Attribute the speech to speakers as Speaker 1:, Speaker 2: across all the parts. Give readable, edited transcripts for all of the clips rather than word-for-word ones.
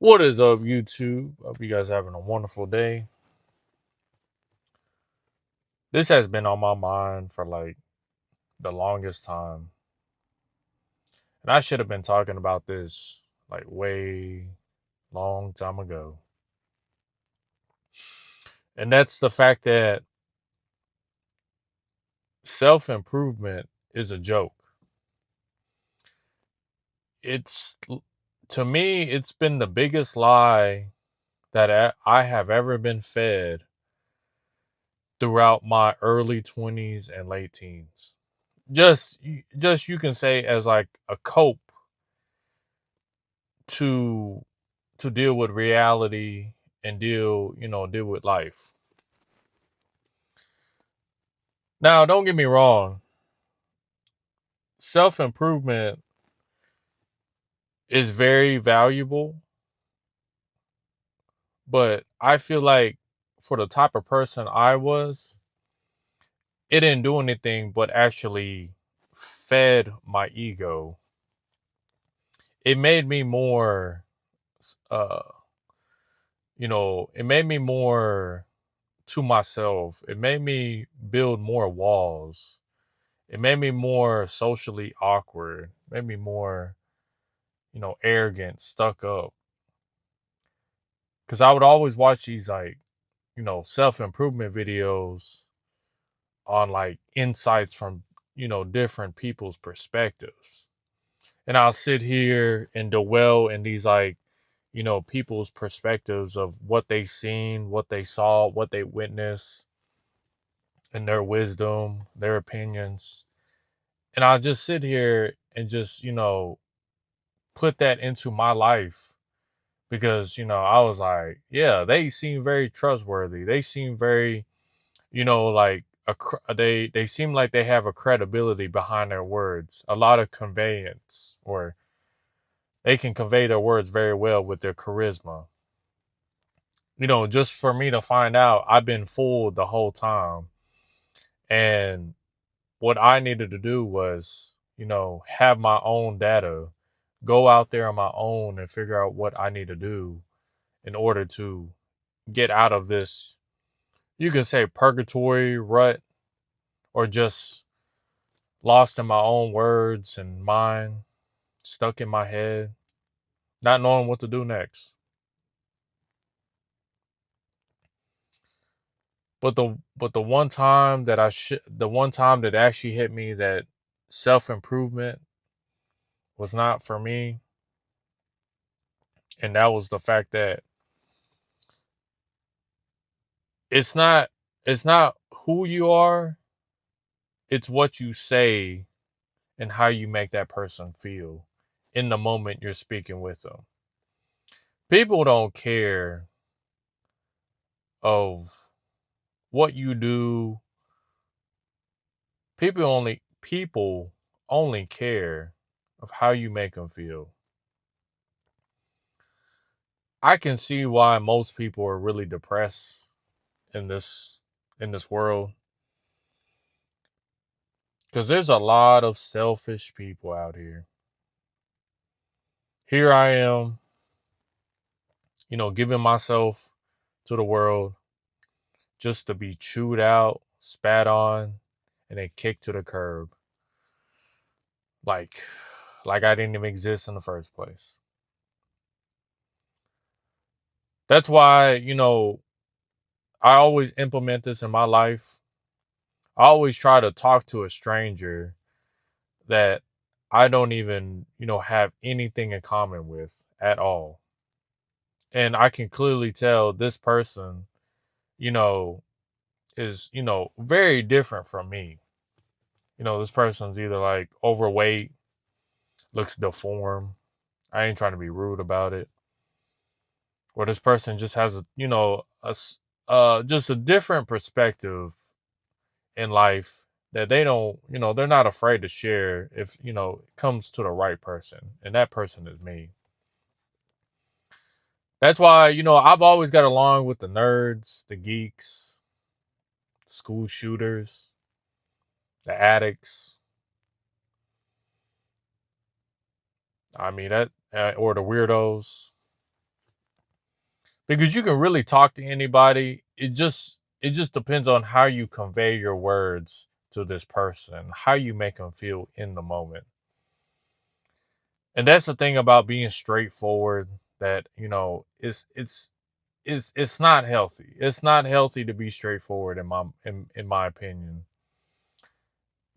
Speaker 1: What is up, YouTube? Hope you guys having a wonderful day. This has been on my mind for like the longest time. And I should have been talking about this like way long time ago. And that's the fact that self-improvement is a joke. It's to me it's been the biggest lie that I have ever been fed throughout my early 20s and late teens. Just you can say as like a cope to deal with reality and deal with life. Now, don't get me wrong, self-improvement is very valuable, but I feel like for the type of person I was, it didn't do anything but actually fed my ego. It made me more uh it made me more to myself. It made me build more walls. It made me more socially awkward. It made me more, arrogant, stuck up. Cause I would always watch these like, self-improvement videos on like insights from, different people's perspectives. And I'll sit here and dwell in these like, people's perspectives of what they seen, what they saw, what they witnessed, and their wisdom, their opinions. And I'll just sit here and just, put that into my life because, I was like, yeah, they seem very trustworthy. They seem very, like they seem like they have a credibility behind their words, a lot of conveyance, or they can convey their words very well with their charisma. Just for me to find out I've been fooled the whole time. And what I needed to do was, have my own data, go out there on my own and figure out what I need to do in order to get out of this, you could say purgatory rut, or just lost in my own words and mind, stuck in my head, not knowing what to do next. But the one time that the one time that actually hit me that self improvement was not for me, and that was the fact that it's not it's not who you are, it's what you say and how you make that person feel in the moment you're speaking with them. People don't care of what you do. People only care of how you make them feel. I can see why most people are really depressed in this world, because there's a lot of selfish people out here. Here I am, giving myself to the world just to be chewed out, spat on, and then kicked to the curb. Like like I didn't even exist in the first place. That's why, I always implement this in my life. I always try to talk to a stranger that I don't even, have anything in common with at all. And I can clearly tell this person, you know, is, very different from me. This person's either like overweight, looks deformed. I ain't trying to be rude about it. Or this person just has just a different perspective in life that they don't, they're not afraid to share if, it comes to the right person. And that person is me. That's why, I've always got along with the nerds, the geeks, school shooters, the addicts. I mean, or the weirdos. because you can really talk to anybody. It just depends on how you convey your words to this person, how you make them feel in the moment. And that's the thing about being straightforward, that it's not healthy. It's not healthy to be straightforward in my opinion,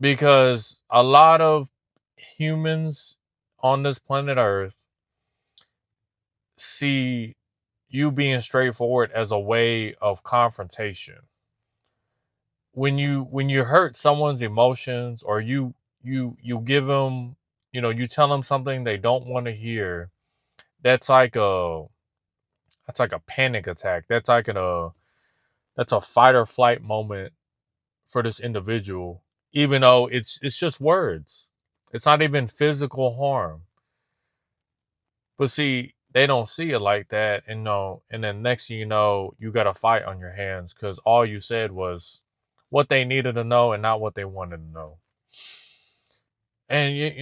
Speaker 1: because a lot of humans on this planet Earth see you being straightforward as a way of confrontation. When you hurt someone's emotions, or you give them, you tell them something they don't want to hear, that's like a panic attack. That's a fight or flight moment for this individual, even though it's just words. It's not even physical harm. But see, they don't see it like that, and no, and then next thing you know, you got a fight on your hands because all you said was what they needed to know and not what they wanted to know. And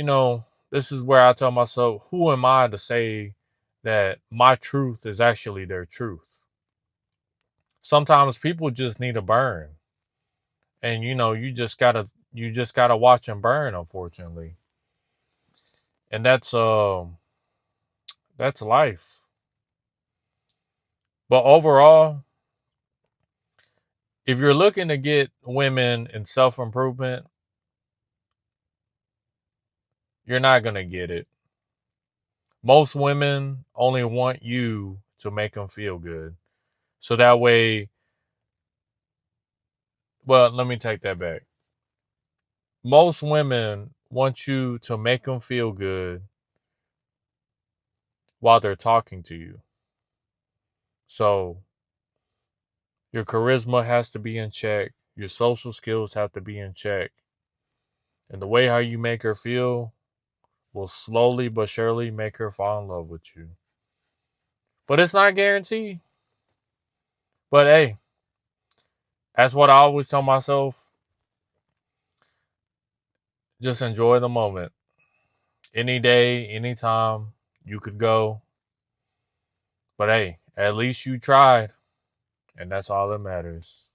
Speaker 1: this is where I tell myself, who am I to say that my truth is actually their truth? Sometimes people just need to burn, and you just gotta watch them burn, unfortunately. And that's life. But overall, if you're looking to get women in self improvement, you're not going to get it. Most women only want you to make them feel good. So that way, well, let me take that back. Most women want you to make them feel good while they're talking to you. So your charisma has to be in check. Your social skills have to be in check. And the way how you make her feel will slowly but surely make her fall in love with you. But it's not guaranteed. But hey, that's what I always tell myself. Just enjoy the moment. Any day, anytime, you could go. But hey, at least you tried. And that's all that matters.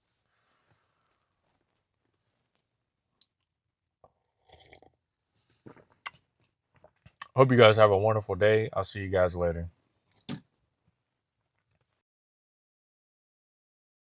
Speaker 1: Hope you guys have a wonderful day. I'll see you guys later.